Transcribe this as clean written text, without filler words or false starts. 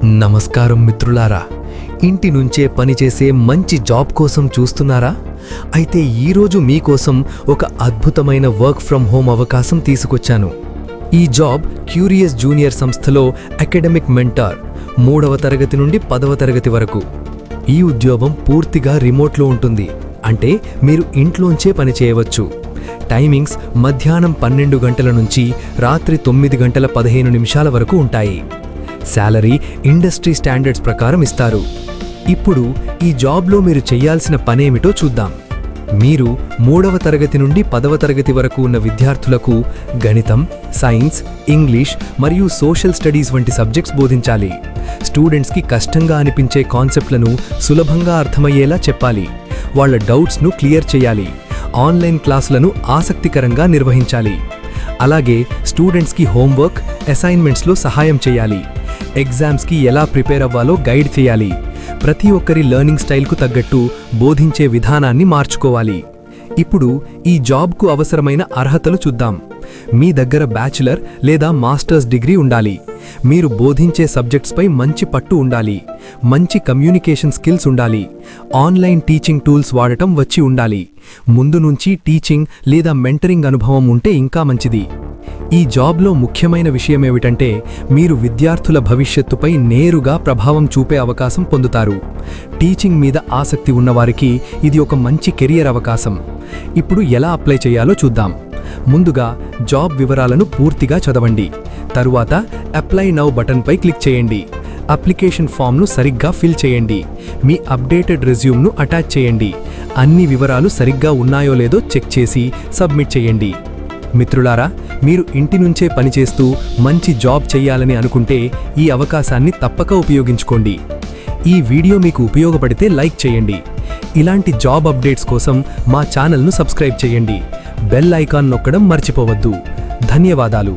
నమస్కారం మిత్రులారా, ఇంటి నుంచే పనిచేసే మంచి జాబ్ కోసం చూస్తున్నారా? అయితే ఈరోజు మీకోసం ఒక అద్భుతమైన వర్క్ ఫ్రమ్ హోమ్ అవకాశం తీసుకొచ్చాను. ఈ జాబ్ క్యూరియస్ జూనియర్ సంస్థలో అకాడమిక్ మెంటార్, 3వ తరగతి నుండి 10వ తరగతి వరకు. ఈ ఉద్యోగం పూర్తిగా రిమోట్లో ఉంటుంది, అంటే మీరు ఇంట్లోంచే పనిచేయవచ్చు. టైమింగ్స్ మధ్యాహ్నం 12 గంటల నుంచి రాత్రి 9 గంటల 15 నిమిషాల వరకు ఉంటాయి. శాలరీ ఇండస్ట్రీ స్టాండర్డ్స్ ప్రకారం ఇస్తారు. ఇప్పుడు ఈ జాబ్లో మీరు చేయాల్సిన పనేమిటో చూద్దాం. మీరు 3వ తరగతి నుండి 10వ తరగతి వరకు ఉన్న విద్యార్థులకు గణితం, సైన్స్, ఇంగ్లీష్ మరియు సోషల్ స్టడీస్ వంటి సబ్జెక్ట్స్ బోధించాలి. స్టూడెంట్స్కి కష్టంగా అనిపించే కాన్సెప్ట్లను సులభంగా అర్థమయ్యేలా చెప్పాలి. వాళ్ళ డౌట్స్ను క్లియర్ చేయాలి. ఆన్లైన్ క్లాసులను ఆసక్తికరంగా నిర్వహించాలి. అలాగే స్టూడెంట్స్కి హోంవర్క్, అసైన్మెంట్స్లో సహాయం చేయాలి. ఎగ్జామ్స్కి ఎలా ప్రిపేర్ అవ్వాలో గైడ్ చేయాలి. ప్రతి ఒక్కరి లెర్నింగ్ స్టైల్కు తగ్గట్టు బోధించే విధానాన్ని మార్చుకోవాలి. ఇప్పుడు ఈ జాబ్కు అవసరమైన అర్హతలు చూద్దాం. మీ దగ్గర బ్యాచిలర్ లేదా మాస్టర్స్ డిగ్రీ ఉండాలి. మీరు బోధించే సబ్జెక్ట్స్పై మంచి పట్టు ఉండాలి. మంచి కమ్యూనికేషన్ స్కిల్స్ ఉండాలి. ఆన్లైన్ టీచింగ్ టూల్స్ వాడటం వచ్చి ఉండాలి. ముందు నుంచి టీచింగ్ లేదా మెంటరింగ్ అనుభవం ఉంటే ఇంకా మంచిది. ఈ జాబ్లో ముఖ్యమైన విషయమేమిటంటే, మీరు విద్యార్థుల భవిష్యత్తుపై నేరుగా ప్రభావం చూపే అవకాశం పొందుతారు. టీచింగ్ మీద ఆసక్తి ఉన్నవారికి ఇది ఒక మంచి కెరియర్ అవకాశం. ఇప్పుడు ఎలా అప్లై చేయాలో చూద్దాం. ముందుగా జాబ్ వివరాలను పూర్తిగా చదవండి. తరువాత అప్లై నౌ బటన్పై క్లిక్ చేయండి. అప్లికేషన్ ఫామ్ను సరిగ్గా ఫిల్ చేయండి. మీ అప్డేటెడ్ రెజ్యూమ్ను అటాచ్ చేయండి. అన్ని వివరాలు సరిగ్గా ఉన్నాయో లేదో చెక్ చేసి సబ్మిట్ చేయండి. మిత్రులారా, మీరు ఇంటి నుంచే పనిచేస్తూ మంచి జాబ్ చేయాలని అనుకుంటే ఈ అవకాశాన్ని తప్పక ఉపయోగించుకోండి. ఈ వీడియో మీకు ఉపయోగపడితే లైక్ చేయండి. ఇలాంటి జాబ్ అప్డేట్స్ కోసం మా ఛానల్ను సబ్స్క్రైబ్ చేయండి. బెల్ ఐకాన్ నొక్కడం మర్చిపోవద్దు. ధన్యవాదాలు.